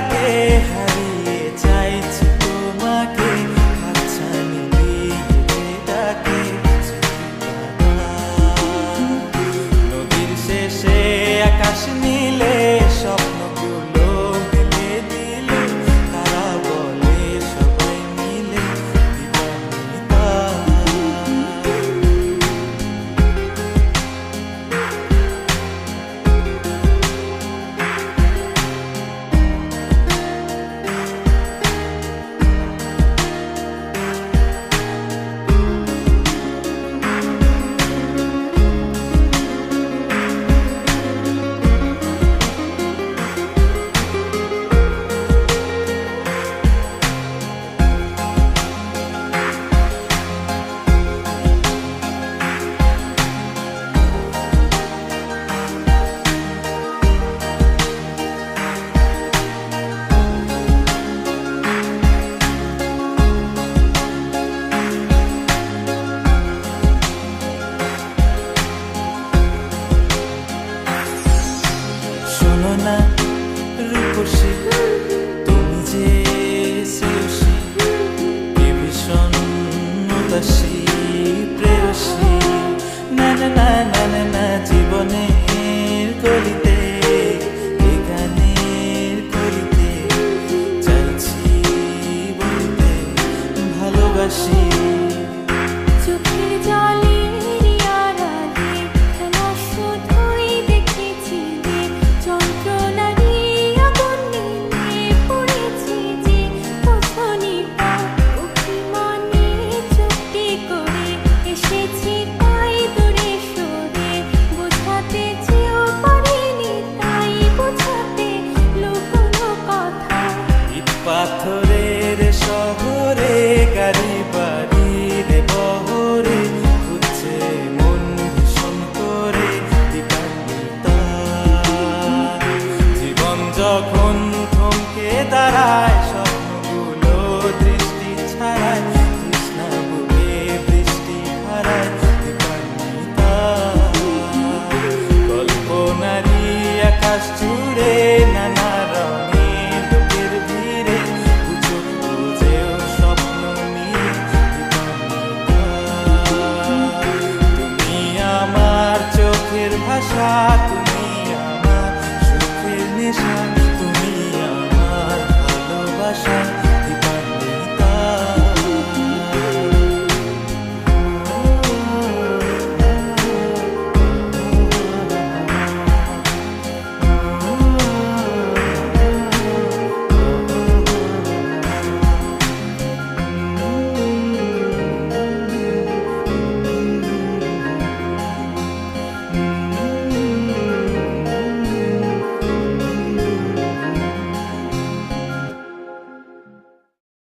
ডাকে হারিয়ে চাইছি তোমাকে, হাতছানি দিয়ে ডাকে নদীর শেষে আকাশ নীলে স্বপ্নগুলো মিলে দিলে তারা বলে সবাই মিলে দিবানিতা। শোনো না রূপসী, তুমি যে শ্রেয়সী, কি ভীষণ উদাসী প্রেয়সী। না না না না না না, জীবনের কলিতে এ গানের কলিতে চাইছি বলতে ভালোবাসি। চোখের জলের আড়ালে খেলা শুধুই দেখেছি যে, যন্ত্রণারই আগুন নিয়ে পড়েছি যে, বোঝনিটা অভিমানে চুক্তি করে এসেছি তাই দূরে সরে, বোঝাতে চেয়েও পারিনি তাই বোঝাতে লুকোনো কথা। ইট পাথরের শহরে গাড়ি বাড়ির বহরে খুঁজছে মন ভীষণ করে দিবানিতা। জীবন যখন থমকে দাঁড়ায়